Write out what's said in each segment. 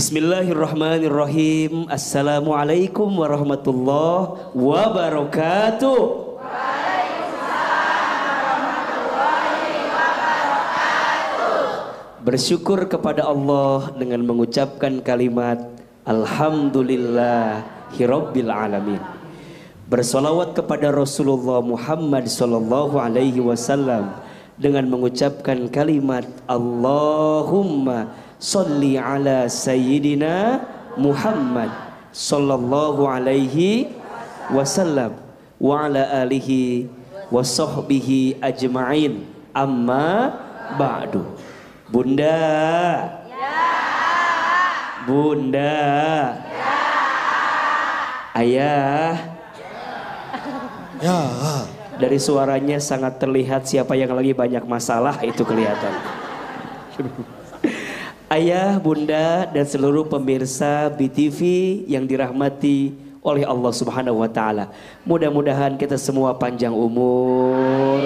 Bismillahirrahmanirrahim. Assalamualaikum warahmatullahi wabarakatuh. Bersyukur kepada Allah dengan mengucapkan kalimat Alhamdulillahirabbil alamin. Bersolawat kepada Rasulullah Muhammad sallallahu alaihi wasallam dengan mengucapkan kalimat Allahumma sholli ala sayyidina Muhammad sallallahu alaihi wasallam wa ala alihi wa sahbihi ajma'in. Amma ba'du. Bunda, ya. Bunda, ya. Ayah, ya. Dari suaranya sangat terlihat siapa yang lagi banyak masalah, itu kelihatan. Ayah, bunda, dan seluruh pemirsa BTV yang dirahmati oleh Allah Subhanahu wa Ta'ala, mudah-mudahan kita semua panjang umur,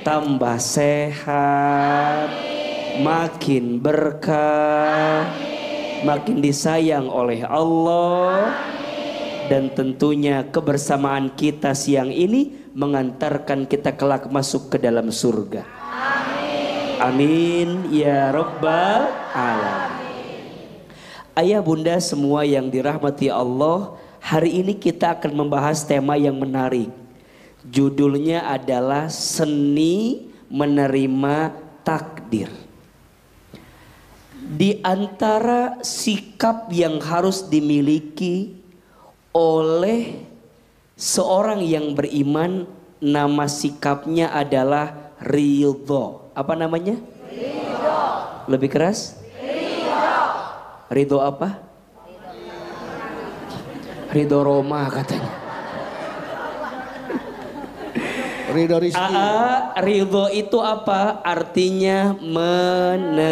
tambah sehat, makin berkah, makin disayang oleh Allah, dan tentunya kebersamaan kita siang ini mengantarkan kita kelak masuk ke dalam surga. Amin ya rabbal alamin. Ayah bunda semua yang dirahmati Allah, hari ini kita akan membahas tema yang menarik. Judulnya adalah seni menerima takdir. Di antara sikap yang harus dimiliki oleh seorang yang beriman, nama sikapnya adalah ridho. Apa namanya? Ridho. Lebih keras? Ridho. Ridho apa? Ridho Roma katanya. Ridho Rizki. Ridho itu apa? Artinya menerima.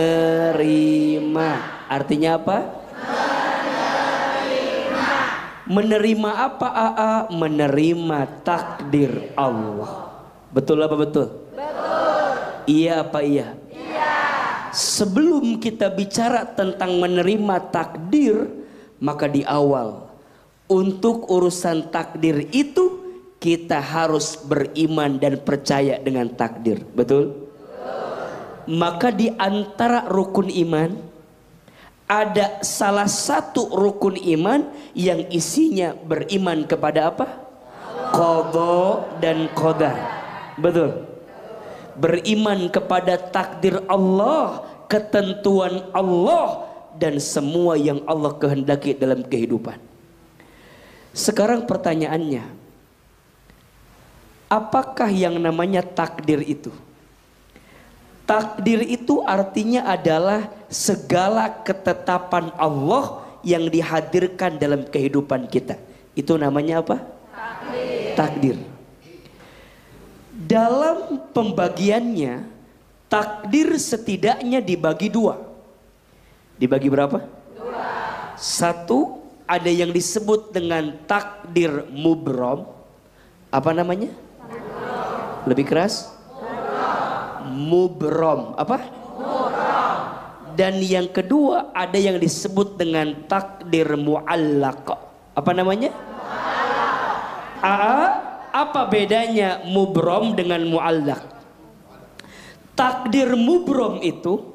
Artinya apa? Menerima. Menerima apa? Menerima takdir Allah. Betul apa betul? Iya apa iya? Iya. Sebelum kita bicara tentang menerima takdir, maka di awal untuk urusan takdir itu kita harus beriman dan percaya dengan takdir. Betul? Maka di antara rukun iman ada salah satu rukun iman yang isinya beriman kepada apa? Qadha dan qadar. Betul? Beriman kepada takdir Allah, ketentuan Allah, dan semua yang Allah kehendaki dalam kehidupan. Sekarang pertanyaannya, apakah yang namanya takdir itu? Takdir itu artinya adalah segala ketetapan Allah yang dihadirkan dalam kehidupan kita. Itu namanya apa? Takdir. Takdir. Dalam pembagiannya, takdir setidaknya dibagi dua. Dibagi berapa? Dua. Satu, ada yang disebut dengan takdir mubrom. Apa namanya? Mubrom. Lebih keras? Mubrom. Apa? Mubrom. Dan yang kedua, ada yang disebut dengan takdir muallaq. Apa namanya? Muallaq. Apa bedanya mubrom dengan muallaq? Takdir mubrom itu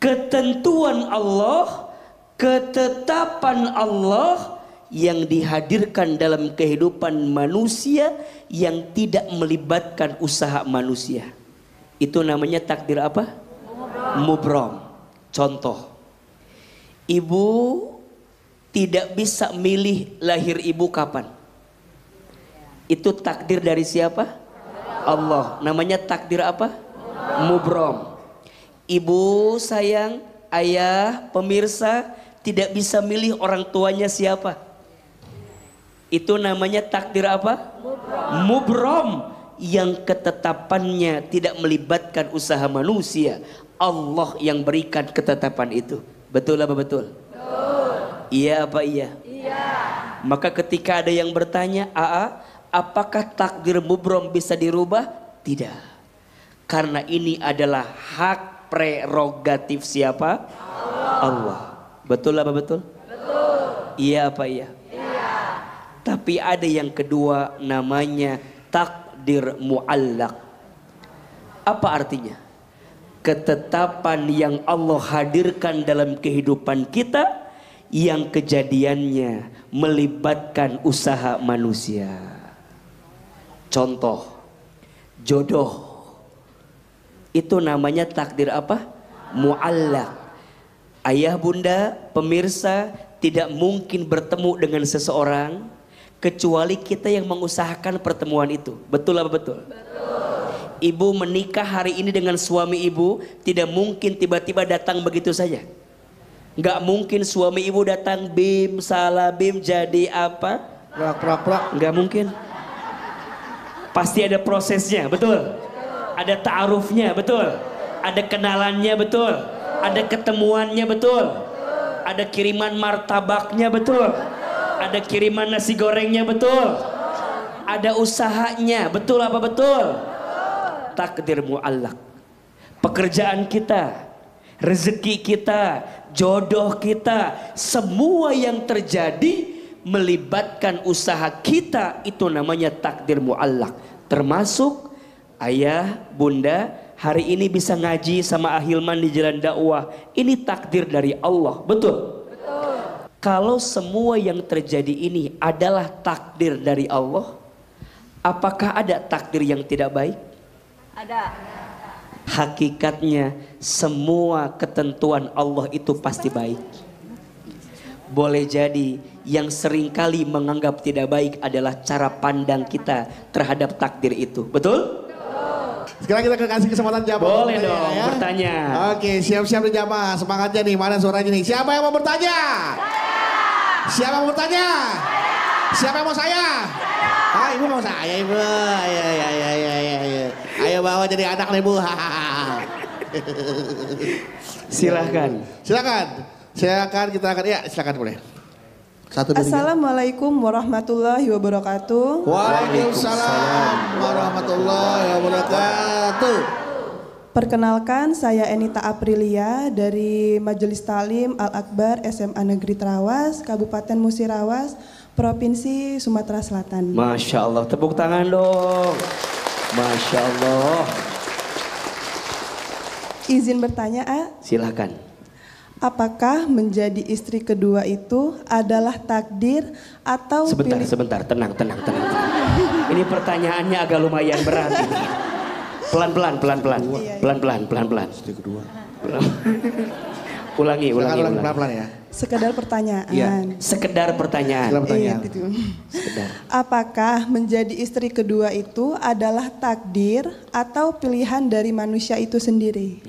ketentuan Allah, ketetapan Allah yang dihadirkan dalam kehidupan manusia yang tidak melibatkan usaha manusia. Itu namanya takdir apa? Mubrom. Contoh, ibu tidak bisa milih lahir ibu kapan. Itu takdir dari siapa? Allah. Namanya takdir apa? Mubrom. Ibu sayang, ayah, pemirsa tidak bisa milih orang tuanya siapa. Itu namanya takdir apa? Mubrom. Yang ketetapannya tidak melibatkan usaha manusia. Allah yang berikan ketetapan itu. Betul apa betul? Betul. Iya apa iya? Iya. Maka ketika ada yang bertanya, apakah takdir mubrom bisa dirubah? Tidak. Karena ini adalah hak prerogatif siapa? Allah. Betul apa betul? Betul. Iya apa iya? Iya. Tapi ada yang kedua namanya takdir mu'allaq. Apa artinya? Ketetapan yang Allah hadirkan dalam kehidupan kita yang kejadiannya melibatkan usaha manusia. Contoh, jodoh. Itu namanya takdir apa? Mu'allaq. Ayah bunda, pemirsa tidak mungkin bertemu dengan seseorang kecuali kita yang mengusahakan pertemuan itu. Betul apa betul? Betul. Ibu menikah hari ini dengan suami ibu, tidak mungkin tiba-tiba datang begitu saja. Nggak mungkin suami ibu datang bim salah bim jadi apa? Prak. Nggak mungkin. Pasti ada prosesnya, betul. Ada ta'arufnya, betul. Ada kenalannya, betul. Ada ketemuannya, betul. Ada kiriman martabaknya, betul. Ada kiriman nasi gorengnya, betul. Ada usahanya, betul apa betul? Takdir mu'allaq. Pekerjaan kita, rezeki kita, jodoh kita, semua yang terjadi melibatkan usaha kita, itu namanya takdir mu'allaq. Termasuk ayah, bunda hari ini bisa ngaji sama Ahilman di jalan dakwah, ini takdir dari Allah, betul? Betul. Kalau semua yang terjadi ini adalah takdir dari Allah, apakah ada takdir yang tidak baik? Ada. Hakikatnya semua ketentuan Allah itu pasti baik. Boleh jadi yang seringkali menganggap tidak baik adalah cara pandang kita terhadap takdir itu. Betul? Sekarang kita kasih kesempatan jawab. Boleh dong ya? Bertanya. Oke, siap-siap di jamaah. Semangatnya nih, mana suaranya nih? Siapa yang mau bertanya? Saya. Siapa yang mau bertanya? Saya. Siapa yang mau saya? Ah, ibu mau saya, ibu. Ya. Ayo bawa jadi anak nih, Bu. Silakan. Silakan boleh. Satu, dua, Assalamualaikum warahmatullahi wabarakatuh. Waalaikumsalam warahmatullahi wabarakatuh. Perkenalkan, saya Enita Aprilia dari Majelis Talim Al-Akbar SMA Negeri Trawas, Kabupaten Musirawas, Provinsi Sumatera Selatan. Masya Allah, tepuk tangan dong. Masya Allah. Izin bertanya, A? Silakan. Apakah menjadi istri kedua itu adalah takdir atau Sebentar, tenang. Ini pertanyaannya agak lumayan berat ini. Pelan-pelan. Pelan-pelan. Istri kedua. Ulangi. Pelan-pelan ya. sekedar pertanyaan? Ya, sekedar pertanyaan. Iya, gitu. Sekedar. Apakah menjadi istri kedua itu adalah takdir atau pilihan dari manusia itu sendiri?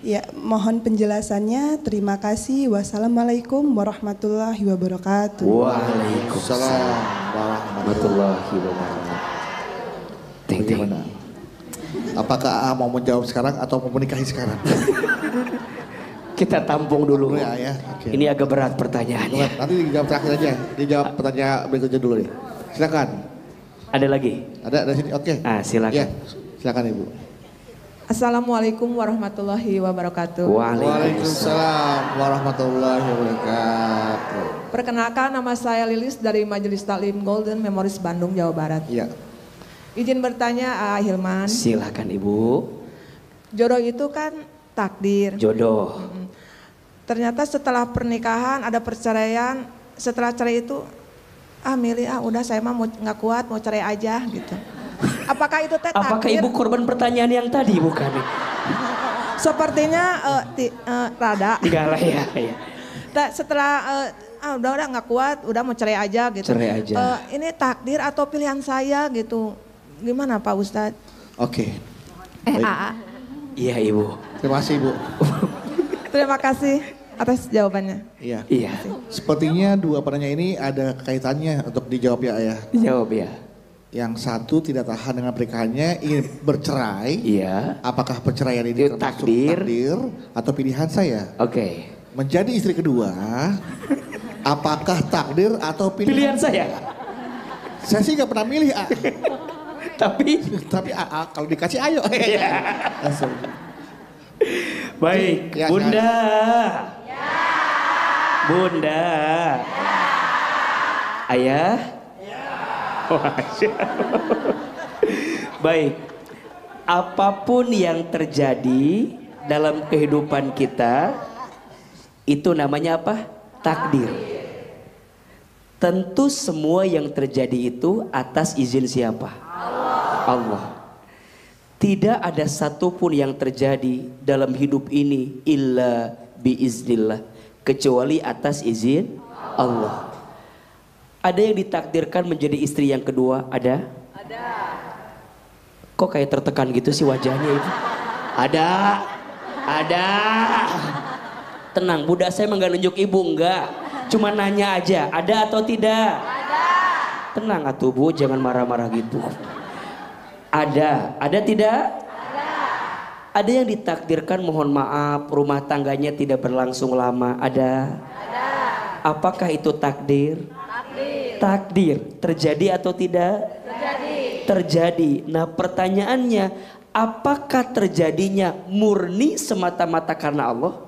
Ya, mohon penjelasannya. Terima kasih. Wassalamualaikum warahmatullahi wabarakatuh. Waalaikumsalam warahmatullahi wabarakatuh. Bagaimana? Apakah AA mau menjawab sekarang atau mau menikahi sekarang? Kita tampung dulu. Ya. Okay. Ini agak berat pertanyaannya. Nanti dijawab terakhir aja. Dijawab pertanyaan berikutnya dulu nih. Silakan. Ada lagi? Ada dari sini. Oke. Silakan. Ya, silakan Ibu. Assalamualaikum warahmatullahi wabarakatuh. Waalaikumsalam warahmatullahi wabarakatuh. Perkenalkan, nama saya Lilis dari Majelis Taklim Golden Memories Bandung, Jawa Barat. Iya. Izin bertanya, Hilman. Silakan Ibu. Jodoh itu kan takdir. Jodoh. Ternyata setelah pernikahan ada perceraian, setelah cerai itu milih udah saya mah nggak kuat mau cerai aja gitu. Apakah itu takdir? Apakah Ibu korban pertanyaan yang tadi bukan? Sepertinya rada. Enggak lah ya. Setelah udah nggak kuat, udah mau cerai aja gitu. Cerai aja. Ini takdir atau pilihan saya gitu. Gimana Pak Ustadz? Oke. Iya Ibu. Terima kasih Ibu. Terima kasih atas jawabannya. Iya. Sepertinya dua pertanyaan ini ada kaitannya untuk dijawab ya Ayah. Dijawab ya. Yang satu tidak tahan dengan pernikahannya, ingin bercerai. Iya. Apakah perceraian ini termasuk takdir atau pilihan saya? Oke. Menjadi istri kedua, apakah takdir atau Pilihan saya. Saya sih nggak pernah milih. Tapi kalau dikasih ayo. Baik, Ya, Bunda. Bunda. Ayah? Baik. Apapun yang terjadi dalam kehidupan kita, itu namanya apa? Takdir. Tentu semua yang terjadi itu atas izin siapa? Allah. Tidak ada satupun yang terjadi dalam hidup ini illa biiznillah, kecuali atas izin Allah. Ada yang ditakdirkan menjadi istri yang kedua? Ada? Ada. Kok kayak tertekan gitu sih wajahnya itu? Ada. Ada. Tenang, Bunda saya emang gak nunjuk ibu, enggak. Cuma nanya aja, ada atau tidak? Ada. Tenang atuh Bu, jangan marah-marah gitu. Ada tidak? Ada. Ada yang ditakdirkan mohon maaf rumah tangganya tidak berlangsung lama? Ada. Ada. Apakah itu takdir? Takdir. Terjadi atau tidak? Terjadi. Nah pertanyaannya, apakah terjadinya murni semata-mata karena Allah?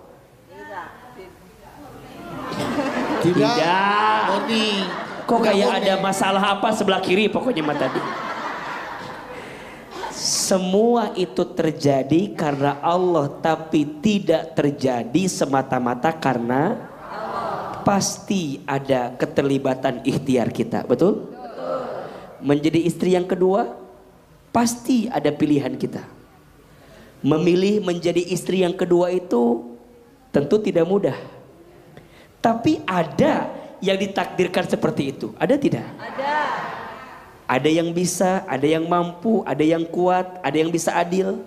Tidak. Murni. Kok kayak ada masalah apa sebelah kiri pokoknya mah tadi. Semua itu terjadi karena Allah, tapi tidak terjadi semata-mata karena Allah. Pasti ada keterlibatan ikhtiar kita, betul? Betul. Menjadi istri yang kedua, pasti ada pilihan kita. Memilih menjadi istri yang kedua itu tentu tidak mudah. Tapi ada yang ditakdirkan seperti itu, ada tidak? Ada. Ada yang bisa, ada yang mampu, ada yang kuat, ada yang bisa adil.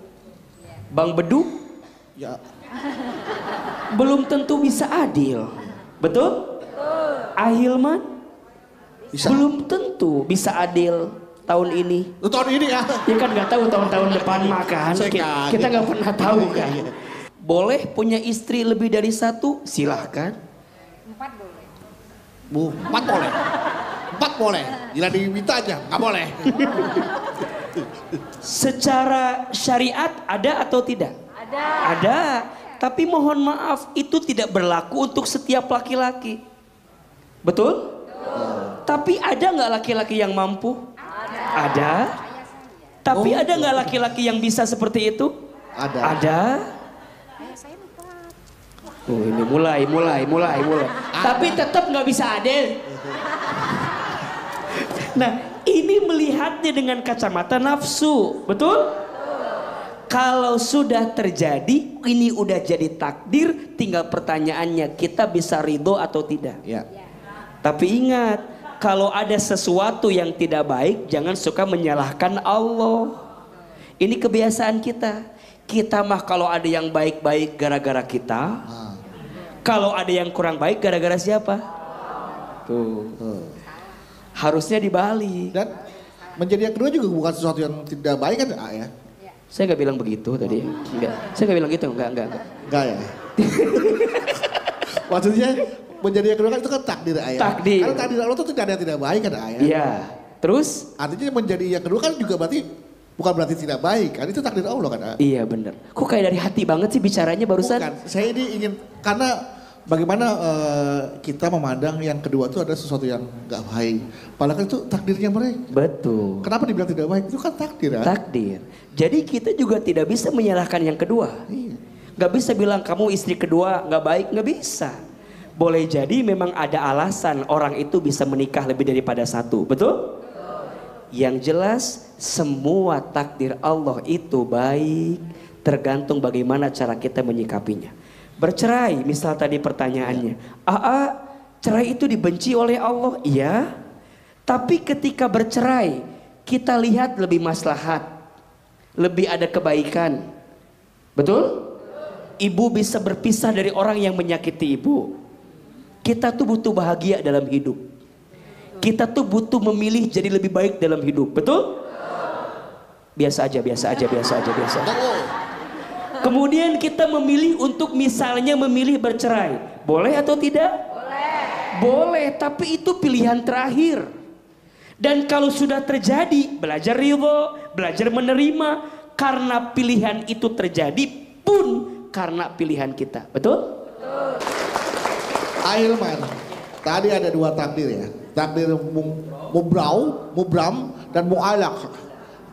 Bang Bedu? Ya. Belum tentu bisa adil. Betul? Betul. Ahilman? Bisa. Belum tentu bisa adil tahun ini. Tahun ini ya? Ya kan nggak tahu tahun-tahun depan makan. Kita nggak pernah tahu kan. Boleh punya istri lebih dari satu? Silahkan. 4 boleh. Bu, 4 boleh. 4 boleh. Gila diminta aja, nggak boleh. Secara syariat ada atau tidak? Ada. Ada. Tapi mohon maaf, itu tidak berlaku untuk setiap laki-laki. Betul? Betul. Tapi ada nggak laki-laki yang mampu? Ada. Tapi ada nggak laki-laki yang bisa seperti itu? Ada. Ini mulai. Tapi tetap nggak bisa adil. Nah, ini melihatnya dengan kacamata nafsu, betul? Kalau sudah terjadi, ini udah jadi takdir, tinggal pertanyaannya kita bisa ridho atau tidak. Ya. Tapi ingat, kalau ada sesuatu yang tidak baik, jangan suka menyalahkan Allah. Ini kebiasaan kita. Kita mah kalau ada yang baik-baik gara-gara kita, kalau ada yang kurang baik gara-gara siapa? Tuh. Harusnya dibalik. Dan menjadi yang kedua juga bukan sesuatu yang tidak baik kan ya? Saya nggak bilang begitu tadi. Enggak. Saya nggak bilang gitu. Enggak. Enggak ya? Maksudnya menjadi yang kedua kan itu kan takdir ayah. Takdir. Karena takdir Allah itu tidak ada yang tidak baik kan ayah. Iya. Terus? Artinya menjadi yang kedua kan juga berarti bukan berarti tidak baik kan, itu takdir Allah kan ayah. Iya benar. Kok kayak dari hati banget sih bicaranya barusan? Bukan. Saya ini ingin karena bagaimana kita memandang yang kedua itu ada sesuatu yang gak baik. Padahal kan itu takdirnya mereka. Betul. Kenapa dibilang tidak baik? Itu kan takdir. Ya? Takdir. Jadi kita juga tidak bisa menyalahkan yang kedua. Iya. Gak bisa bilang kamu istri kedua gak baik, gak bisa. Boleh jadi memang ada alasan orang itu bisa menikah lebih daripada satu. Betul? Yang jelas semua takdir Allah itu baik. Tergantung bagaimana cara kita menyikapinya. Bercerai, misal tadi pertanyaannya, cerai itu dibenci oleh Allah? Iya. Tapi ketika bercerai, kita lihat lebih maslahat, lebih ada kebaikan. Betul? Ibu bisa berpisah dari orang yang menyakiti ibu. Kita tuh butuh bahagia dalam hidup. Kita tuh butuh memilih jadi lebih baik dalam hidup. Betul? Biasa aja. Kemudian kita memilih untuk misalnya memilih bercerai. Boleh atau tidak? Boleh, tapi itu pilihan terakhir. Dan kalau sudah terjadi, belajar ridho, belajar menerima. Karena pilihan itu terjadi pun karena pilihan kita. Betul? Betul. Ahilman, tadi ada 2 takdir ya. Takdir mubram dan mu'alaq.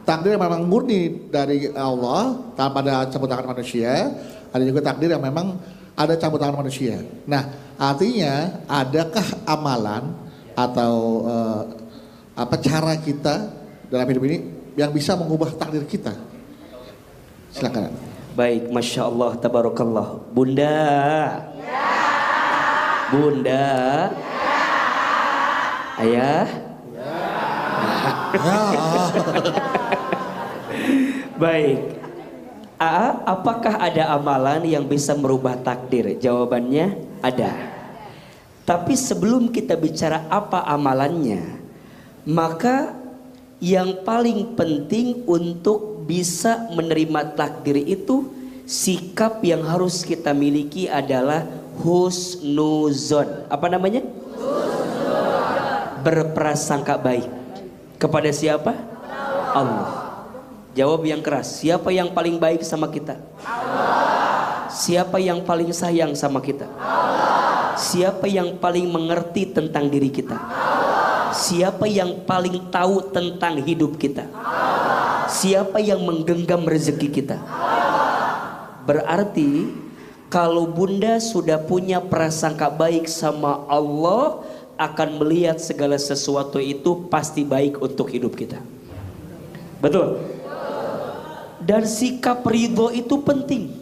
Takdir yang memang murni dari Allah tanpa ada campur tangan manusia. Ada juga takdir yang memang ada campur tangan manusia. Nah, artinya adakah amalan atau cara kita dalam hidup ini yang bisa mengubah takdir kita? Silakan. Baik, Masya Allah, tabarakallah. Bunda. Ya. Bunda. Ya. Ayah. Ya. Baik. Apakah ada amalan yang bisa merubah takdir? Jawabannya ada. Tapi sebelum kita bicara apa amalannya, maka yang paling penting untuk bisa menerima takdir itu, sikap yang harus kita miliki adalah husnuzon. Apa namanya? Husnuzon. Berprasangka baik. Kepada siapa? Allah. Jawab yang keras. Siapa yang paling baik sama kita? Allah. Siapa yang paling sayang sama kita? Allah. Siapa yang paling mengerti tentang diri kita? Allah. Siapa yang paling tahu tentang hidup kita? Allah. Siapa yang menggenggam rezeki kita? Allah. Berarti kalau bunda sudah punya prasangka baik sama Allah, akan melihat segala sesuatu itu pasti baik untuk hidup kita. Betul? Dan sikap ridho itu penting.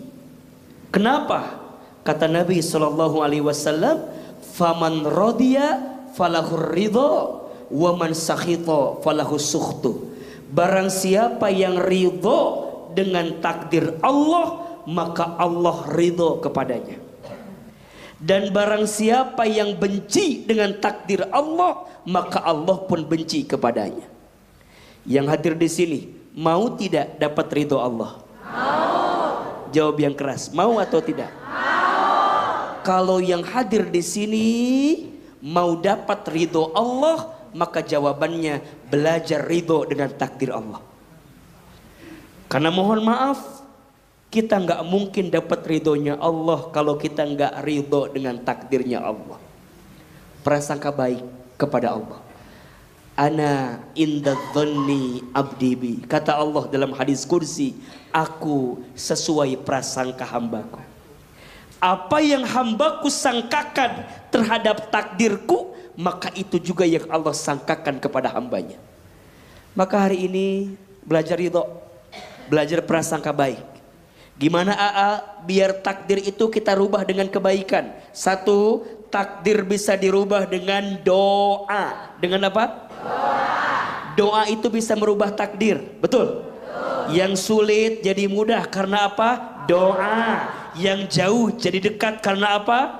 Kenapa? Kata Nabi SAW, faman rodiya falahur ridho, waman sakhito falahus sukhtu. Barang siapa yang ridho dengan takdir Allah, maka Allah ridho kepadanya. Dan barang siapa yang benci dengan takdir Allah, maka Allah pun benci kepadanya. Yang hadir di sini, mau tidak dapat ridho Allah? Mau. Jawab yang keras, mau atau tidak? Mau. Kalau yang hadir di sini mau dapat ridho Allah, maka jawabannya belajar ridho dengan takdir Allah. Karena mohon maaf, kita nggak mungkin dapat ridhonya Allah kalau kita nggak ridho dengan takdirnya Allah. Prasangka baik kepada Allah. Ana inda dhanni abdi bi. Kata Allah dalam hadis kursi, aku sesuai prasangka hambaku. Apa yang hambaku sangkakan terhadap takdirku, maka itu juga yang Allah sangkakan kepada hambanya. Maka hari ini belajar ridho, belajar prasangka baik. Gimana biar takdir itu kita rubah dengan kebaikan? 1, takdir bisa dirubah dengan doa. Dengan apa? Doa itu bisa merubah takdir. Betul? Yang sulit jadi mudah karena apa? Doa. Yang jauh jadi dekat karena apa?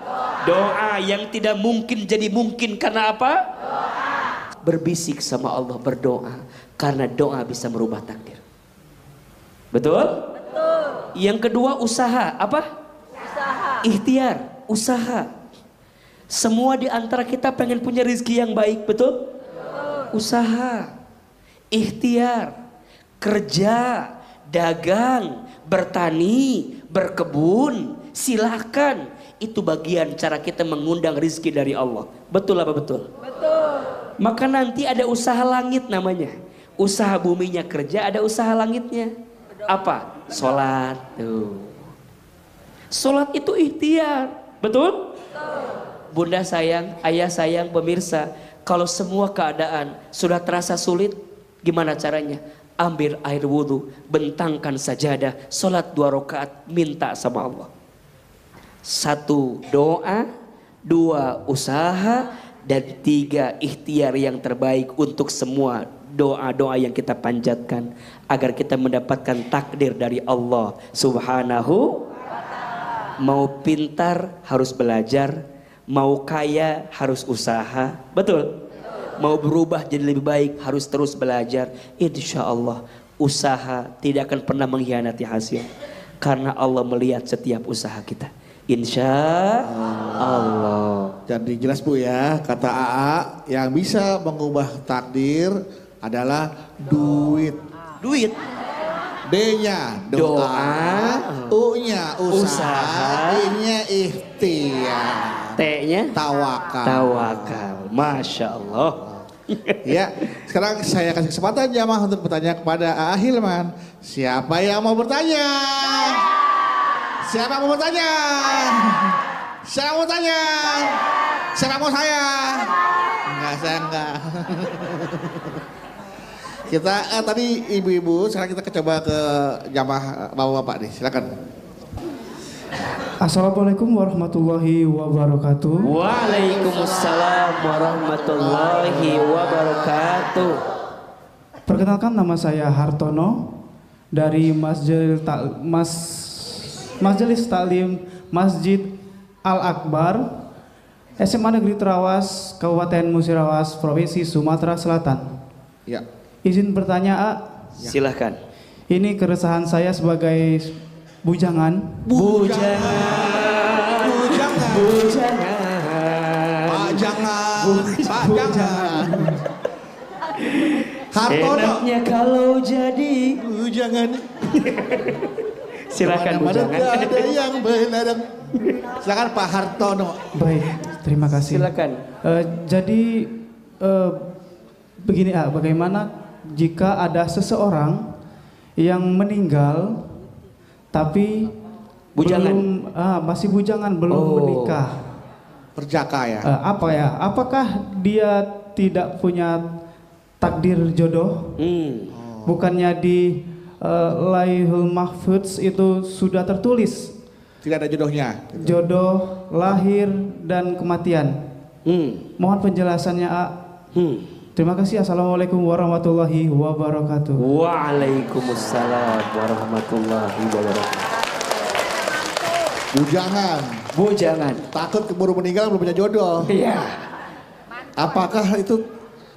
Doa. Yang tidak mungkin jadi mungkin karena apa? Doa. Berbisik sama Allah, berdoa, karena doa bisa merubah takdir. Betul? Yang kedua, usaha. Apa? Usaha. Ikhtiar, usaha. Semua di antara kita pengen punya rezeki yang baik, betul? Usaha, ikhtiar, kerja, dagang, bertani, berkebun, silakan. Itu bagian cara kita mengundang rezeki dari Allah. Betul apa betul? Betul. Maka nanti ada usaha langit namanya. Usaha buminya kerja, ada usaha langitnya. Apa? Sholat. Tuh. Sholat itu ikhtiar. Betul? Bunda sayang, ayah sayang, pemirsa, kalau semua keadaan sudah terasa sulit, gimana caranya? Ambil air wudhu, bentangkan sajadah, sholat 2 rakaat, minta sama Allah. 1, doa, 2, usaha, dan 3, ikhtiar yang terbaik untuk semua doa-doa yang kita panjatkan agar kita mendapatkan takdir dari Allah Subhanahu. Mau pintar harus belajar, mau kaya harus usaha, betul? Mau berubah jadi lebih baik harus terus belajar. Insya Allah usaha tidak akan pernah mengkhianati hasil, karena Allah melihat setiap usaha kita. Insya Allah. Jadi jelas Bu ya, kata AA yang bisa mengubah takdir adalah duit. Duit. D-nya doa, U-nya usaha, I-nya ikhtiar. T-nya Tawakal. tawakal. Masya Allah. Ya, sekarang saya kasih kesempatan jamaah untuk bertanya kepada Hilman. Siapa yang mau bertanya? Siapa yang mau bertanya? Siapa yang mau bertanya? Siapa yang mau saya? Enggak, saya enggak. Kita tadi ibu-ibu, sekarang kita coba ke jamaah bapak-bapak nih. Silakan. Assalamualaikum warahmatullahi wabarakatuh. Waalaikumsalam warahmatullahi wabarakatuh. Perkenalkan, nama saya Hartono dari Majelis Taklim Masjid Al Akbar, SMA Negeri Terawas, Kabupaten Musirawas, Provinsi Sumatera Selatan. Ya. Izin bertanya, A. Silahkan. Ini keresahan saya sebagai bujangan. Bujangan. Bujangan. Bujangan. Pak jangan. Pak jangan. Hartono. Enaknya kalau jadi. Bujangan. Silakan Kemana-mana bujangan. tak ada yang benar. Silakan Pak Hartono. Baik, terima kasih. Silakan. Jadi begini, A, bagaimana jika ada seseorang yang meninggal tapi Bujangan. masih bujangan, belum menikah? Perjaka ya. Apa ya? Apakah dia tidak punya takdir jodoh? Bukannya di Laihul Mahfudz itu sudah tertulis Tidak ada jodohnya. jodoh, lahir, dan kematian. Mohon penjelasannya, A. Terima kasih. Assalamualaikum warahmatullahi wabarakatuh. Waalaikumsalam warahmatullahi wabarakatuh. Bujangan. Bujangan. Takut keburu meninggal belum punya jodoh. Iya. Apakah itu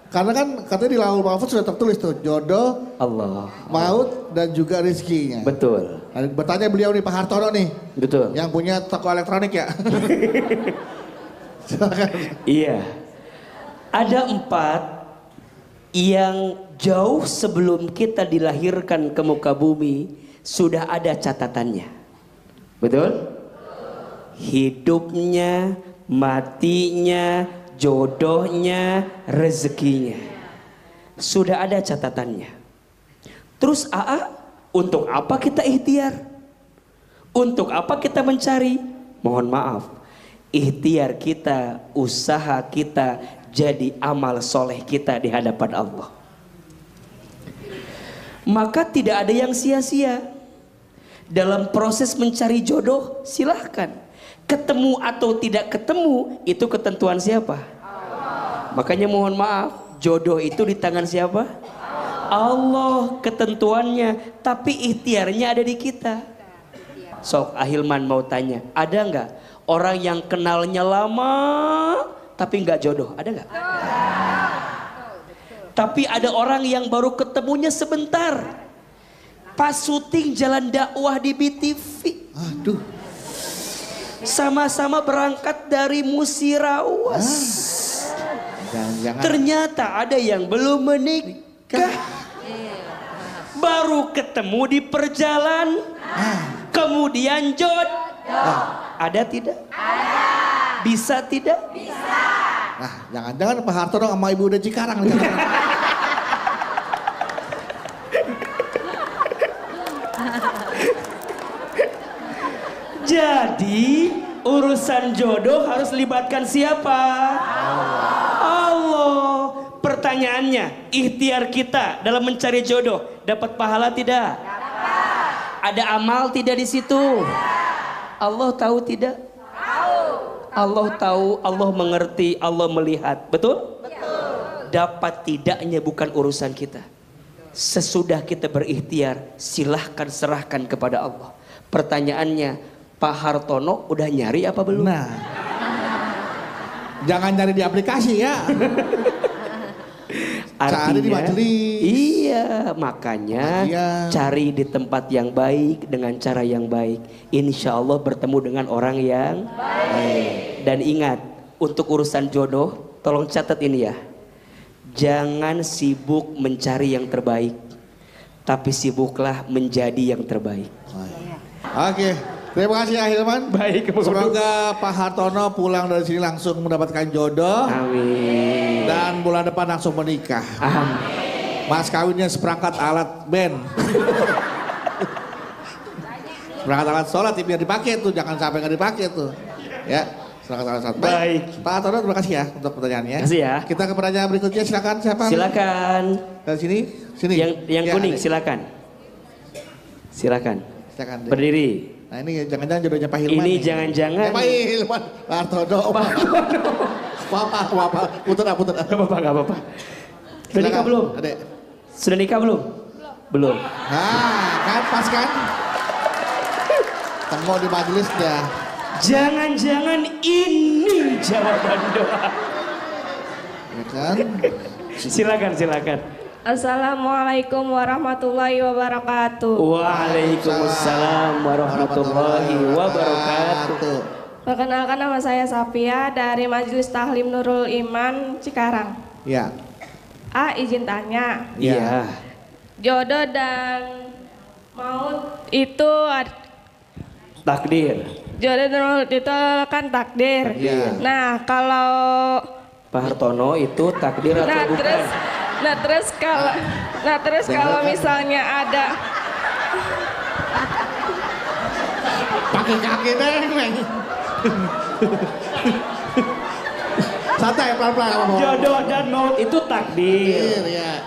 karena kan katanya di Laul Mahfudz sudah tertulis tuh jodoh, Allah. maut dan juga rezekinya. Betul. Nah, bertanya beliau nih Pak Hartono nih Betul. yang punya toko elektronik ya. Silakan. Iya. Ada 4 yang jauh sebelum kita dilahirkan ke muka bumi sudah ada catatannya. Betul? Hidupnya, matinya, jodohnya, rezekinya. Sudah ada catatannya. Terus AA, untuk apa kita ikhtiar? Untuk apa kita mencari? Mohon maaf, ikhtiar kita, usaha kita jadi amal soleh kita di hadapan Allah. Maka tidak ada yang sia-sia dalam proses mencari jodoh. Silahkan, ketemu atau tidak ketemu itu ketentuan siapa? Makanya mohon maaf, jodoh itu di tangan siapa? Allah ketentuannya, tapi ikhtiarnya ada di kita. Sok Ahilman mau tanya, ada nggak orang yang kenalnya lama tapi nggak jodoh? Ada nggak? Tapi ada orang yang baru ketemunya sebentar, pas syuting jalan dakwah di BTV. Aduh. Sama-sama berangkat dari Musirawas. Jangan-jangan. Ternyata ada yang belum menikah. Baru ketemu di perjalanan. Kemudian jodoh. Ada tidak? Ada. Bisa tidak? Bisa. Nah, jangan-jangan Pak Hartono sama Ibu udah Cikarang. Jadi urusan jodoh harus libatkan siapa? Allah. Pertanyaannya, ikhtiar kita dalam mencari jodoh dapat pahala tidak? Dapat. Ada amal tidak di situ? Allah tahu tidak? Tahu. Allah tahu, Allah mengerti, Allah melihat. Betul? Betul. Dapat tidaknya bukan urusan kita. Sesudah kita berikhtiar, silahkan serahkan kepada Allah. Pertanyaannya, Pak Hartono udah nyari apa belum? Nah, jangan nyari di aplikasi ya. Artinya, cari di majelis. Iya, makanya cari di tempat yang baik dengan cara yang baik. Insya Allah bertemu dengan orang yang baik. Dan ingat, untuk urusan jodoh, tolong catat ini ya. Jangan sibuk mencari yang terbaik, tapi sibuklah menjadi yang terbaik. Oke, Terima kasih Ahilman. Baik. Semoga Pak Hartono pulang dari sini langsung mendapatkan jodoh. Amin. Dan bulan depan langsung menikah. Amin. Mas kawinnya seperangkat alat band. Seperangkat alat sholat biar dipakai tuh, jangan sampai nggak dipakai tuh. Ya, seperangkat alat sholat. Baik. Pak Hartono terima kasih ya untuk pertanyaannya. Terima kasih ya. Kita ke pertanyaan berikutnya, silakan siapa? Silakan. Dari sini, sini. Yang Ya, kuning ada. silakan. Silakan. Silakan. deh. Berdiri. Nah ini jangan-jangan jodohnya Pak Hilman. Ini nih. jangan-jangan. Pak Hilman, Pak Hartono. Apa? Putar. Gak apa-apa. Sudah nikah belum? Adek. Sudah nikah belum? Belum. Nah, kan pas kan? Temu di majelis dah. Jangan-jangan ini jawaban doa. Ya kan? Silakan. Assalamualaikum warahmatullahi wabarakatuh. Waalaikumsalam warahmatullahi wabarakatuh. Perkenalkan, nama saya Safia dari Majelis Tahlim Nurul Iman Cikarang. Ya. Izin tanya, Iya. jodoh dan maut itu Takdir. jodoh dan maut itu kan takdir. Iya. Nah, kalau Pak Hartono itu takdir atau bukan? terus kalau misalnya ada Pakai kaki neng. Santai pelan-pelan kamu. Jodoh dan maut itu takdir. Ya.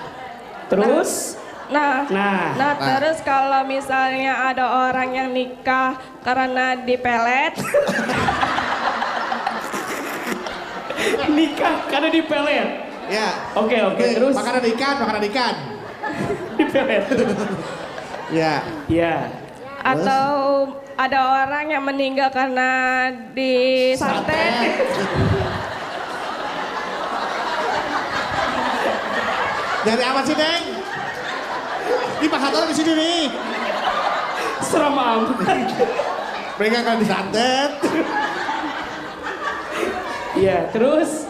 Terus? Nah, Nah. terus kalau misalnya ada orang yang nikah karena dipelet, Nikah karena dipelet. Ya. Oke, terus? Makanan ikan. Dipelet. Ya. Iya. atau ada orang yang meninggal karena disantet. Dari apa sih, Neng? Ini Pak Hartono di sini nih. Seram amat. Mereka akan disantet. Iya, terus?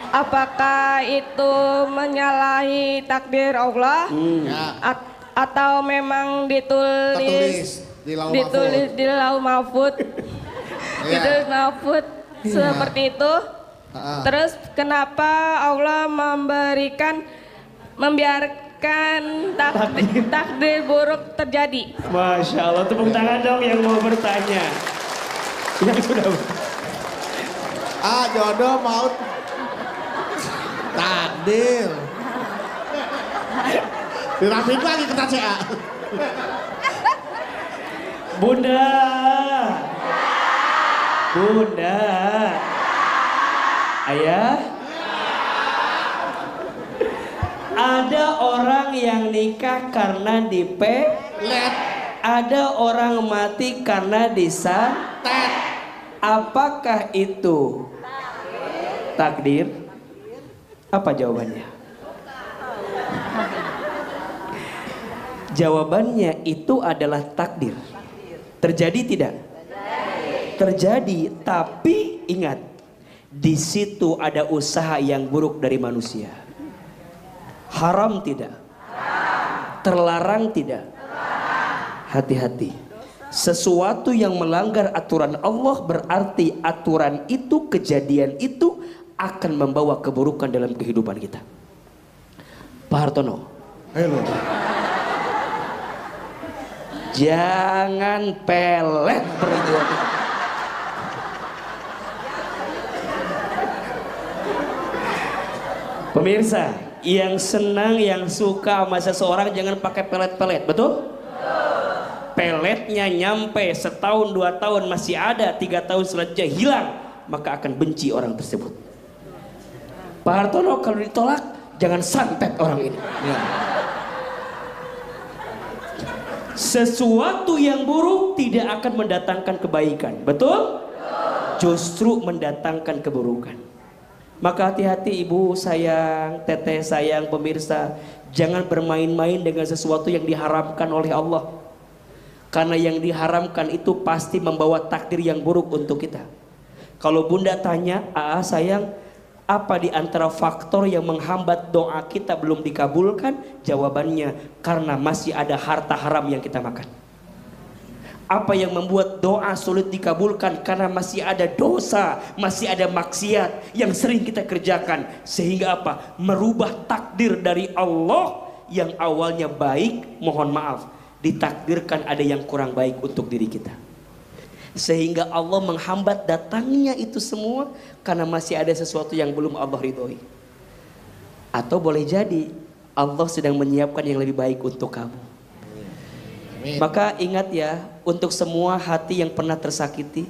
Apakah itu menyalahi takdir Allah? Ya. Atau memang Tertulis di lauh ditulis mahfuz. di lauh mahfud? Iya. Ditulis mahfud seperti itu. Terus kenapa Allah membiarkan takdir buruk terjadi? Masya Allah, tepuk tangan dong yang mau bertanya. Yang sudah Jodoh maut takdir. Dirapin lagi ke CA. Bunda. Ayah. Ada orang yang nikah karena Let ada orang mati karena disantet. Apakah itu takdir? Apa jawabannya? Jawabannya itu adalah takdir. Terjadi tidak? Terjadi, tapi ingat, di situ ada usaha yang buruk dari manusia. Haram tidak? Terlarang tidak? Hati-hati. Sesuatu yang melanggar aturan Allah berarti aturan itu, kejadian itu akan membawa keburukan dalam kehidupan kita. Pak Hartono. Halo. Jangan pelet berdua. Pemirsa, yang senang, yang suka sama seseorang jangan pakai pelet-pelet, betul? Peletnya nyampe setahun, 2 tahun masih ada, 3 tahun selanjutnya hilang, maka akan benci orang tersebut. Pak Hartono kalau ditolak, jangan santet orang ini. Ya. Sesuatu yang buruk tidak akan mendatangkan kebaikan, betul? Justru mendatangkan keburukan. Maka hati-hati ibu sayang, teteh sayang, pemirsa, jangan bermain-main dengan sesuatu yang diharamkan oleh Allah. Karena yang diharamkan itu pasti membawa takdir yang buruk untuk kita. Kalau bunda tanya, sayang, apa di antara faktor yang menghambat doa kita belum dikabulkan? Jawabannya, karena masih ada harta haram yang kita makan. Apa yang membuat doa sulit dikabulkan? Karena masih ada dosa, masih ada maksiat yang sering kita kerjakan. Sehingga apa? Merubah takdir dari Allah yang awalnya baik, mohon maaf, ditakdirkan ada yang kurang baik untuk diri kita. Sehingga Allah menghambat datangnya itu semua karena masih ada sesuatu yang belum Allah ridhoi. Atau boleh jadi Allah sedang menyiapkan yang lebih baik untuk kamu. Maka ingat ya, untuk semua hati yang pernah tersakiti,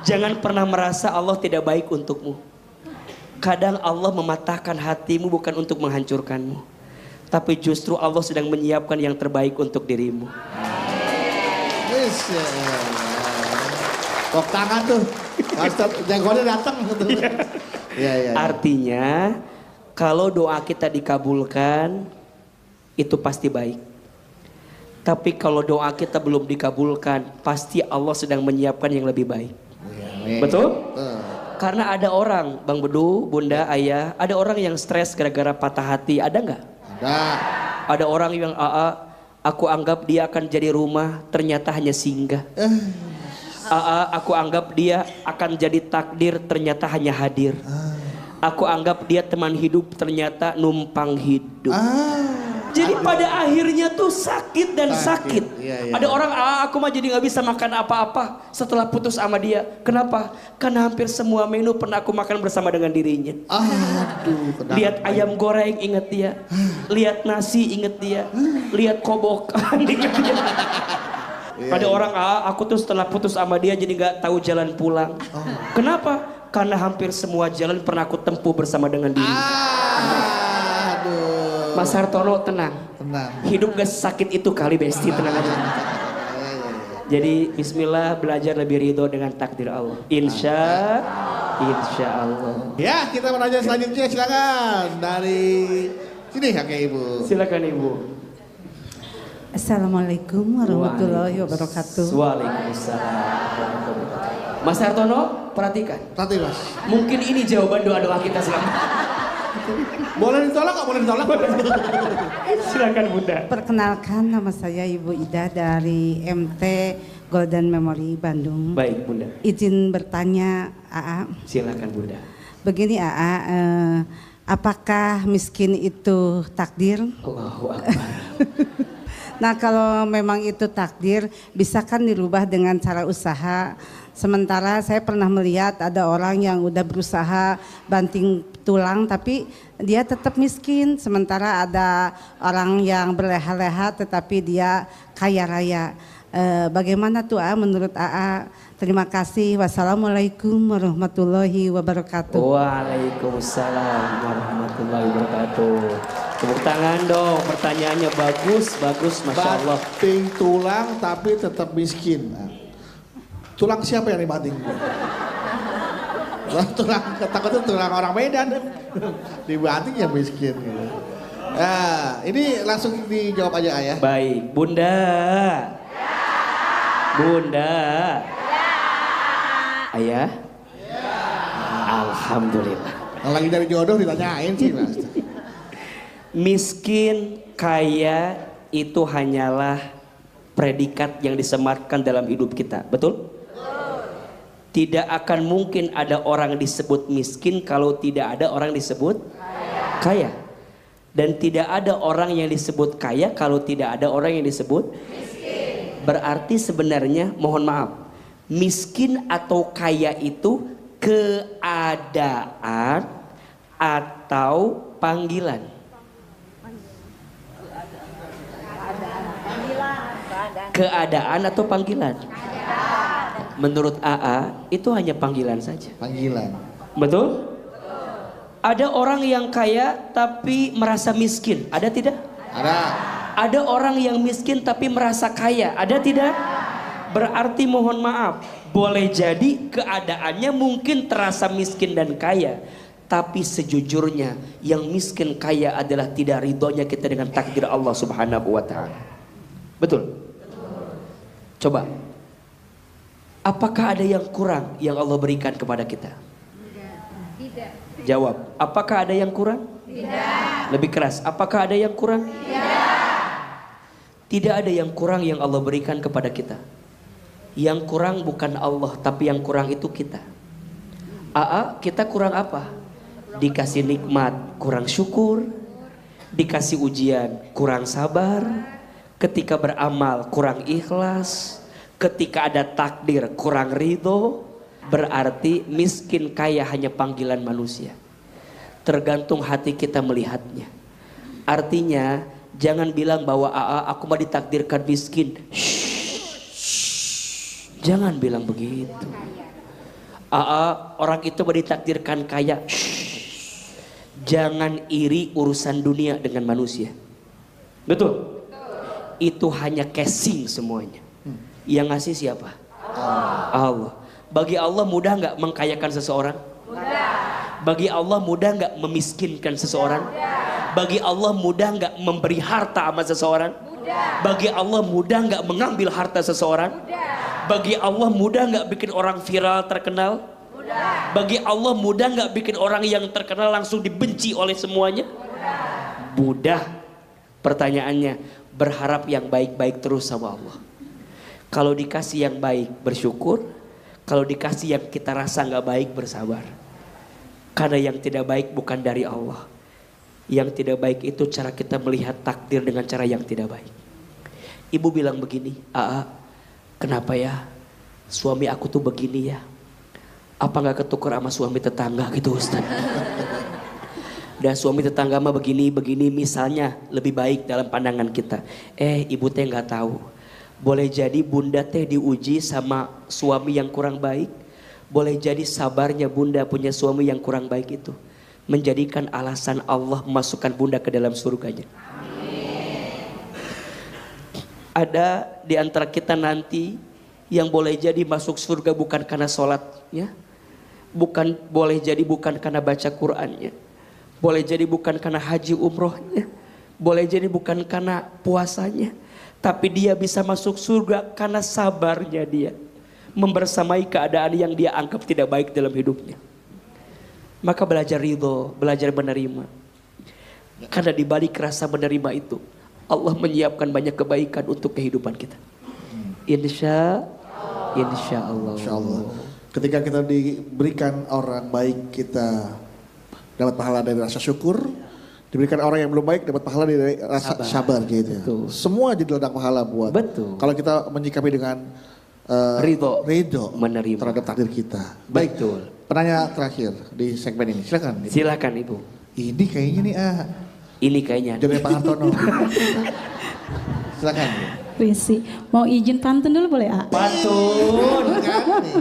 jangan pernah merasa Allah tidak baik untukmu. Kadang Allah mematahkan hatimu bukan untuk menghancurkanmu, tapi justru Allah sedang menyiapkan yang terbaik untuk dirimu. Kok tangan tuh, jengkolnya datang. Artinya kalau doa kita dikabulkan, itu pasti baik. Tapi kalau doa kita belum dikabulkan, pasti Allah sedang menyiapkan yang lebih baik. Betul? Karena ada orang, Bang Bedu, Bunda, Ayah, ada orang yang stres gara-gara patah hati, ada nggak? Ada. Ada orang yang aku anggap dia akan jadi rumah, ternyata hanya singgah. Aku anggap dia akan jadi takdir, ternyata hanya hadir. Aku anggap dia teman hidup, ternyata numpang hidup. Jadi pada akhirnya tuh sakit dan sakit. Ada orang, aku mah jadi gak bisa makan apa-apa setelah putus sama dia. Kenapa? Karena hampir semua menu pernah aku makan bersama dengan dirinya. Lihat ayam goreng inget dia, lihat nasi inget dia, lihat kobokan inget dia. Ada orang, aku tuh setelah putus sama dia jadi gak tahu jalan pulang. Kenapa? Karena hampir semua jalan pernah aku tempuh bersama dengan dirinya. Mas Hartono tenang. Hidup gak sakit itu kali Besti, tenang aja. Jadi bismillah, belajar lebih ridho dengan takdir Allah. Insya Allah. Ya, kita menanya selanjutnya, silakan dari sini kakek ibu. Silakan ibu. Assalamualaikum warahmatullahi wabarakatuh. Waalaikumsalam. Mas Hartono, perhatikan. Perhatikan Mas. Mungkin ini jawaban doa-doa kita selama. Boleh ditolak nggak? Boleh ditolak? Silakan Bunda. Perkenalkan, nama saya Ibu Ida dari MT Golden Memory Bandung. Baik Bunda. Izin bertanya AA. Silakan Bunda. Begini AA, apakah miskin itu takdir? Allahu Akbar. Nah kalau memang itu takdir, bisa kan dirubah dengan cara usaha. Sementara saya pernah melihat ada orang yang udah berusaha banting tulang tapi dia tetap miskin. Sementara ada orang yang berleha-leha tetapi dia kaya raya. Bagaimana tuh menurut AA? Terima kasih. Wassalamualaikum warahmatullahi wabarakatuh. Waalaikumsalam warahmatullahi wabarakatuh. Tepuk tangan dong, pertanyaannya bagus, Masya Allah. Banting tulang tapi tetap miskin. Tulang siapa yang dibanting? Tulang, takutnya tulang orang Medan. Dibanting ya miskin. Gitu. Nah, ini langsung dijawab aja Ayah. Baik, Bunda. Bunda. Ayah? Alhamdulillah. Lagi dari jodoh ditanyain sih Mas. Miskin, kaya itu hanyalah predikat yang disematkan dalam hidup kita, betul? Tidak akan mungkin ada orang disebut miskin kalau tidak ada orang disebut kaya. Dan tidak ada orang yang disebut kaya kalau tidak ada orang yang disebut miskin. Berarti sebenarnya, mohon maaf, miskin atau kaya itu keadaan atau panggilan. Keadaan atau panggilan? Menurut AA itu hanya panggilan saja. Panggilan. Betul? Ada orang yang kaya tapi merasa miskin, ada tidak? Ada. Ada orang yang miskin tapi merasa kaya, ada tidak? Berarti mohon maaf, boleh jadi keadaannya mungkin terasa miskin dan kaya, tapi sejujurnya yang miskin kaya adalah tidak ridhonya kita dengan takdir Allah Subhanahu wa taala. Betul? Coba. Apakah ada yang kurang yang Allah berikan kepada kita? Tidak. Jawab. Apakah ada yang kurang? Tidak. Lebih keras. Apakah ada yang kurang? Tidak. Tidak ada yang kurang yang Allah berikan kepada kita. Yang kurang bukan Allah, tapi yang kurang itu kita. Kita kurang apa? Dikasih nikmat kurang syukur, dikasih ujian kurang sabar, ketika beramal kurang ikhlas, ketika ada takdir kurang ridho. Berarti miskin kaya hanya panggilan manusia. Tergantung hati kita melihatnya. Artinya jangan bilang bahwa aku mah ditakdirkan miskin. Jangan bilang begitu. Orang itu mah ditakdirkan kaya. Jangan iri urusan dunia dengan manusia. Betul? Itu hanya casing semuanya. Yang ngasih siapa? Allah. Bagi Allah mudah nggak mengkayakan seseorang? Mudah. Bagi Allah mudah nggak memiskinkan seseorang? Bagi Allah mudah nggak memberi harta sama seseorang? Mudah. Bagi Allah mudah nggak mengambil harta seseorang? Mudah. Bagi Allah mudah nggak bikin orang viral terkenal? Mudah. Bagi Allah mudah nggak bikin orang yang terkenal langsung dibenci oleh semuanya? Mudah. Pertanyaannya, berharap yang baik-baik terus sama Allah. Kalau dikasih yang baik bersyukur, kalau dikasih yang kita rasa nggak baik bersabar. Karena yang tidak baik bukan dari Allah. Yang tidak baik itu cara kita melihat takdir dengan cara yang tidak baik. Ibu bilang begini, kenapa ya suami aku tuh begini ya? Apa nggak ketukar sama suami tetangga gitu Ustaz? Dan suami tetangga mah begini misalnya lebih baik dalam pandangan kita. Ibu teh nggak tahu. Boleh jadi bunda teh diuji sama suami yang kurang baik. Boleh jadi sabarnya bunda punya suami yang kurang baik itu menjadikan alasan Allah memasukkan bunda ke dalam surganya. Ada di antara kita nanti yang boleh jadi masuk surga bukan karena sholatnya, boleh jadi bukan karena baca Qur'annya, boleh jadi bukan karena haji umrohnya, boleh jadi bukan karena puasanya. Tapi dia bisa masuk surga karena sabarnya dia membersamai keadaan yang dia anggap tidak baik dalam hidupnya. Maka belajar ridho, belajar menerima. Karena di balik rasa menerima itu Allah menyiapkan banyak kebaikan untuk kehidupan kita. Insya Allah. Ketika kita diberikan orang baik, kita dapat pahala dari rasa syukur. Diberikan orang yang belum baik dapat pahala dari rasa sabar gitu ya. Betul. Semua jadi ladang pahala buat. Betul. Kalau kita menyikapi dengan ridho menerima terhadap takdir kita. Baik. Betul. Penanya terakhir di segmen ini. Silakan. Silakan Ibu. Ini kayaknya nih Ini kayaknya. Jodoh Pak Hartono. Silakan. Risi, mau izin pantun dulu boleh Pantun.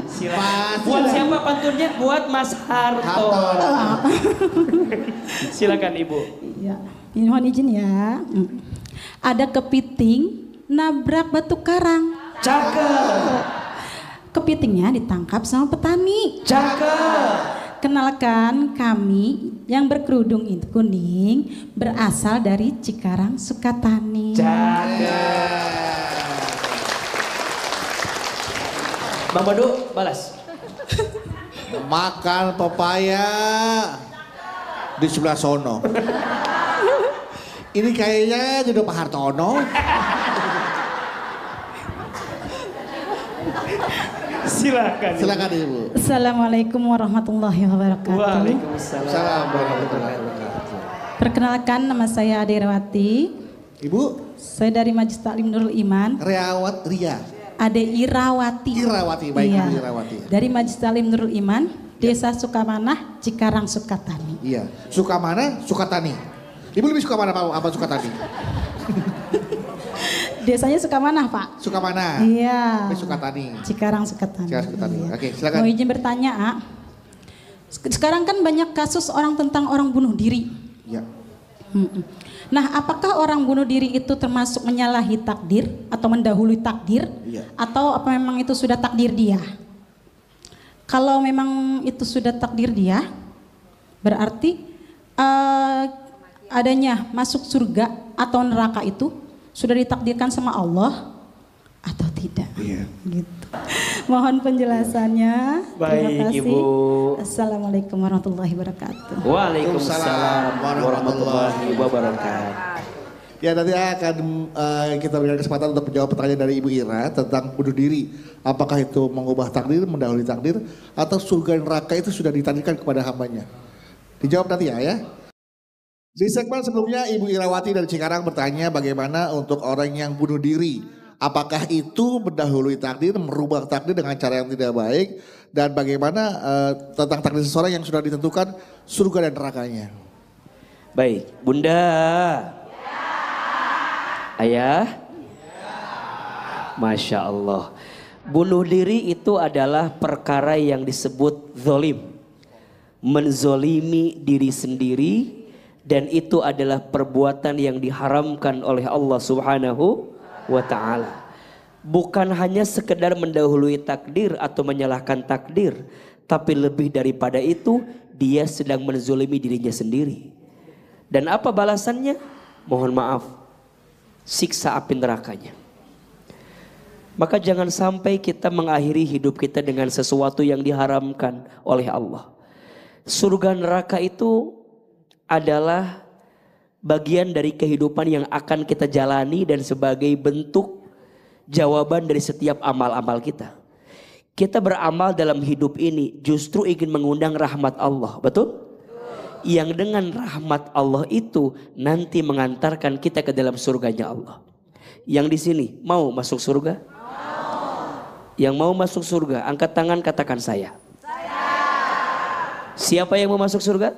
Silakan. Buat siapa pantunnya? Buat Mas Harto. Silakan Ibu. Ya, ini mohon izin ya. Ada kepiting nabrak batu karang. Cakep. Kepitingnya ditangkap sama petani. Cakep. Kenalkan, kami yang berkerudung itu kuning berasal dari Cikarang, Sukatani. Cakep. Bang Badu balas. Makan pepaya di sebelah sono. Ini kayaknya jodoh Pak Hartono. Silakan Ibu. Assalamualaikum warahmatullahi wabarakatuh. Waalaikumsalam warahmatullahi wabarakatuh. Perkenalkan, nama saya Adeirawati. Ibu? Saya dari Majelis Taklim Nurul Iman. Ade Irawati. Baik iya. Ibu Irawati. Dari Majelis Taklim Nurul Iman, Desa Sukamanah, Cikarang, Sukatani. Iya. Sukamanah, Sukatani. Ibu lebih suka mana apa Sukatani? Desanya Sukamanah, Pak. Sukamanah. Iya. Sukatani. Cikarang, Sukatani. Iya. Oke, silakan. Mau izin bertanya, A. Sekarang kan banyak kasus tentang orang bunuh diri. Iya. Nah, apakah orang bunuh diri itu termasuk menyalahi takdir atau mendahului takdir? Iya. Atau apa memang itu sudah takdir dia? Kalau memang itu sudah takdir dia, berarti adanya masuk surga atau neraka itu sudah ditakdirkan sama Allah atau tidak? Iya. Gitu. Mohon penjelasannya. Baik, terima kasih. Ibu. Assalamualaikum warahmatullahi wabarakatuh. Waalaikumsalam warahmatullahi wabarakatuh. Ya nanti akan kita berikan kesempatan untuk menjawab pertanyaan dari Ibu Ira tentang bunuh diri. Apakah itu mengubah takdir, mendahului takdir, atau surga dan neraka itu sudah ditakdirkan kepada hambanya? Dijawab nanti ya. Di segmen sebelumnya Ibu Irawati dari Cikarang bertanya bagaimana untuk orang yang bunuh diri. Apakah itu mendahului takdir, merubah takdir dengan cara yang tidak baik, dan bagaimana tentang takdir seseorang yang sudah ditentukan surga dan nerakanya. Baik, Bunda. Ayah. Masya Allah. Bunuh diri itu adalah perkara yang disebut zolim. Menzolimi diri sendiri, dan itu adalah perbuatan yang diharamkan oleh Allah Subhanahu wa ta'ala. Bukan hanya sekedar mendahului takdir atau menyalahkan takdir, tapi lebih daripada itu dia sedang menzolimi dirinya sendiri. Dan apa balasannya? Mohon maaf, siksa api nerakanya. Maka jangan sampai kita mengakhiri hidup kita dengan sesuatu yang diharamkan oleh Allah. Surga neraka itu adalah bagian dari kehidupan yang akan kita jalani dan sebagai bentuk jawaban dari setiap amal-amal kita. Kita beramal dalam hidup ini justru ingin mengundang rahmat Allah, betul? Yang dengan rahmat Allah itu nanti mengantarkan kita ke dalam surganya Allah. Yang di sini mau masuk surga? Yang mau masuk surga, angkat tangan katakan saya. Siapa yang mau masuk surga?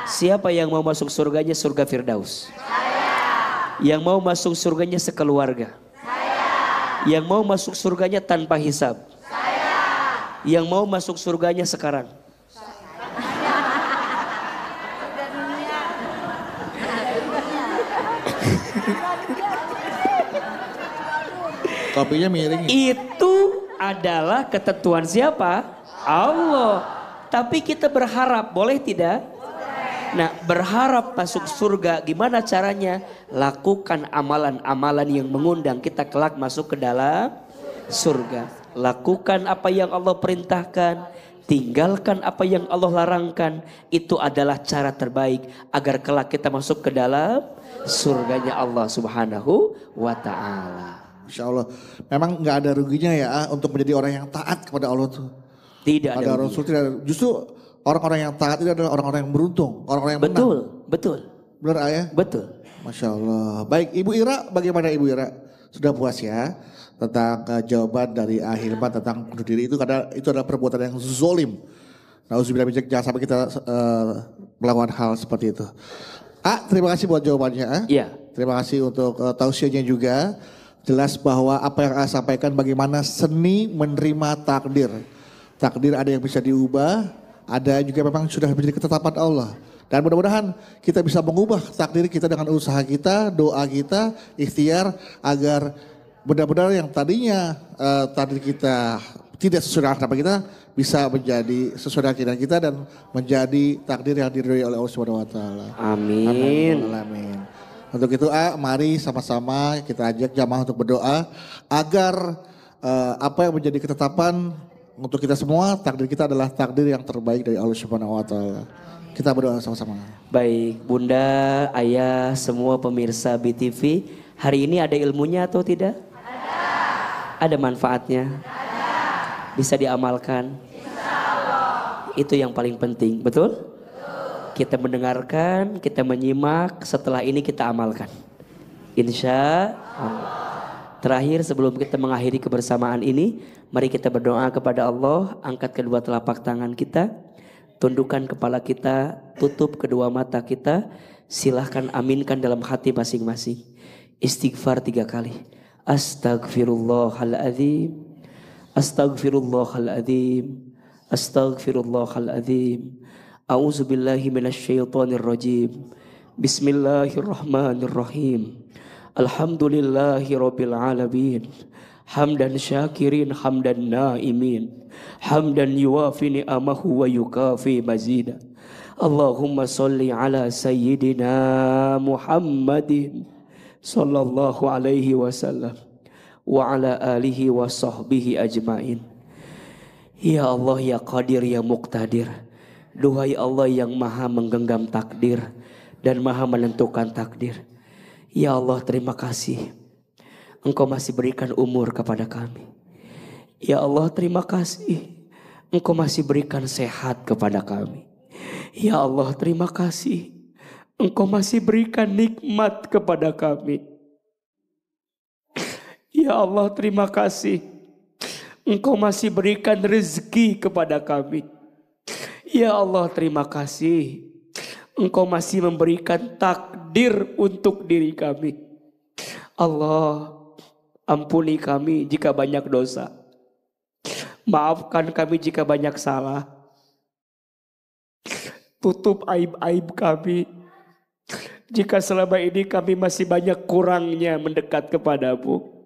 Siapa yang mau masuk surganya surga Firdaus? Saya. Yang mau masuk surganya sekeluarga? Saya. Yang mau masuk surganya tanpa hisab? Saya. Yang mau masuk surganya sekarang? Kopinya miring. Itu adalah ketentuan siapa? Allah. Tapi kita berharap, boleh tidak? Nah, berharap masuk surga, gimana caranya? Lakukan amalan-amalan yang mengundang kita kelak masuk ke dalam surga. Lakukan apa yang Allah perintahkan, tinggalkan apa yang Allah larangkan. Itu adalah cara terbaik agar kelak kita masuk ke dalam surganya Allah Subhanahu wa ta'ala. Insya Allah. Memang gak ada ruginya ya untuk menjadi orang yang taat kepada Allah tuh. Tidak ada Rasul, tidak ada. Justru orang-orang yang taat itu adalah orang-orang yang beruntung, orang-orang yang menang. Betul. Benar ayah? Betul. Masya Allah. Baik, Ibu Ira, bagaimana Ibu Ira? Sudah puas ya tentang jawaban dari Ahilman tentang bunuh diri itu, karena itu adalah perbuatan yang zolim. Nauzubillah min dzalik, jangan sampai kita melakukan hal seperti itu. Terima kasih buat jawabannya. Iya. Terima kasih untuk tausiahnya juga. Jelas bahwa apa yang saya sampaikan bagaimana seni menerima takdir. Takdir ada yang bisa diubah, ada juga memang sudah menjadi ketetapan Allah. Dan mudah-mudahan kita bisa mengubah takdir kita dengan usaha kita, doa kita, ikhtiar agar benar-benar yang tadinya takdir kita tidak sesuai dengan harapan kita bisa menjadi sesuai dengan keinginan kita dan menjadi takdir yang diridhoi oleh Allah Subhanahu wa taala. Amin. Amin. Untuk itu mari sama-sama kita ajak jamaah untuk berdoa agar apa yang menjadi ketetapan untuk kita semua, takdir kita adalah takdir yang terbaik dari Allah Subhanahu wa taala. Kita berdoa sama-sama. Baik, Bunda, Ayah, semua pemirsa BTV, hari ini ada ilmunya atau tidak? Ada. Ada manfaatnya? Ada. Bisa diamalkan? Insyaallah. Itu yang paling penting, betul? Betul. Kita mendengarkan, kita menyimak, setelah ini kita amalkan. Insya Allah. Terakhir sebelum kita mengakhiri kebersamaan ini, mari kita berdoa kepada Allah, angkat kedua telapak tangan kita, tundukkan kepala kita, tutup kedua mata kita, silahkan aminkan dalam hati masing-masing. Istighfar 3 kali. Astaghfirullahaladzim, astaghfirullahaladzim, astaghfirullahaladzim. A'udzubillahi minasyaitonirrajim. Bismillahirrahmanirrahim. Alhamdulillahi rabbil alamin. Hamdan syakirin, hamdan naimin, hamdan yuwafi ni'amahu wa yukafi mazida. Allahumma salli ala sayyidina Muhammadin sallallahu alaihi wasallam wa ala alihi wa sahbihi ajmain. Ya Allah, ya Qadir, ya Muqtadir. Duhai Allah yang maha menggenggam takdir dan maha menentukan takdir. Ya Allah, terima kasih Engkau masih berikan umur kepada kami. Ya Allah, terima kasih Engkau masih berikan sehat kepada kami. Ya Allah, terima kasih Engkau masih berikan nikmat kepada kami. Ya Allah, terima kasih Engkau masih berikan rezeki kepada kami. Ya Allah, terima kasih Engkau masih memberikan takdir untuk diri kami. Allah, ampuni kami jika banyak dosa. Maafkan kami jika banyak salah. Tutup aib-aib kami jika selama ini kami masih banyak kurangnya mendekat kepadamu.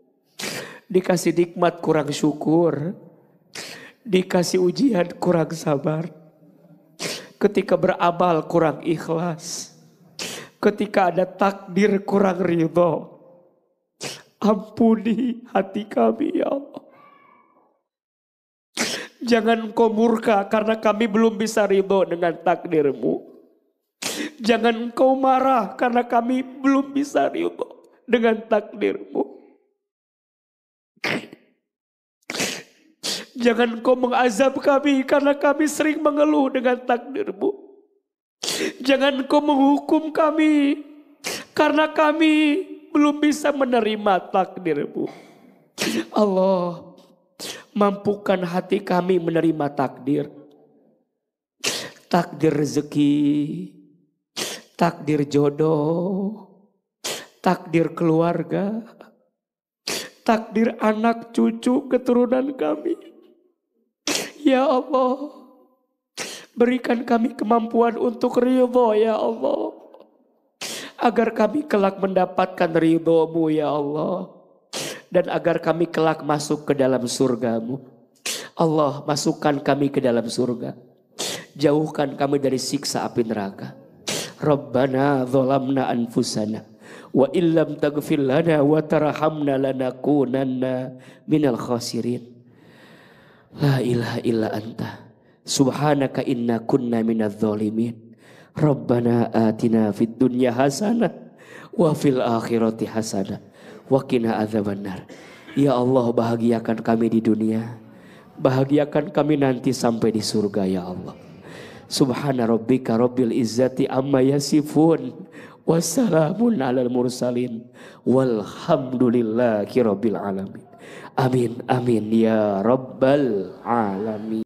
Dikasih nikmat kurang syukur, dikasih ujian kurang sabar, ketika beramal kurang ikhlas, ketika ada takdir kurang ridho. Ampuni hati kami ya Allah. Jangan Engkau murka karena kami belum bisa ridho dengan takdir-Mu. Jangan Engkau marah karena kami belum bisa ridho dengan takdir-Mu. Jangan Engkau mengazab kami karena kami sering mengeluh dengan takdir-Mu. Jangan Engkau menghukum kami karena kami belum bisa menerima takdir-Mu. Allah, mampukan hati kami menerima takdir. Takdir rezeki, takdir jodoh, takdir keluarga, takdir anak cucu keturunan kami. Ya Allah, berikan kami kemampuan untuk ridho ya Allah. Agar kami kelak mendapatkan ridho-Mu ya Allah. Dan agar kami kelak masuk ke dalam surga-Mu. Allah, masukkan kami ke dalam surga. Jauhkan kami dari siksa api neraka. Rabbana zalamna anfusana. Wa illam taghfir lana wa tarhamna lanakunanna minal khasirin. La ilaha illa anta. Subhanaka inna kunna minadz zalimin. Rabbana atina fid dunya hasanah wa fil akhirati hasanah wa qina adzabannar. Ya Allah, bahagiakan kami di dunia, bahagiakan kami nanti sampai di surga ya Allah. Subhana rabbika rabbil izzati amma yasifun wassalamun alal mursalin walhamdulillahi rabbil alamin. Amin amin ya rabbal alamin.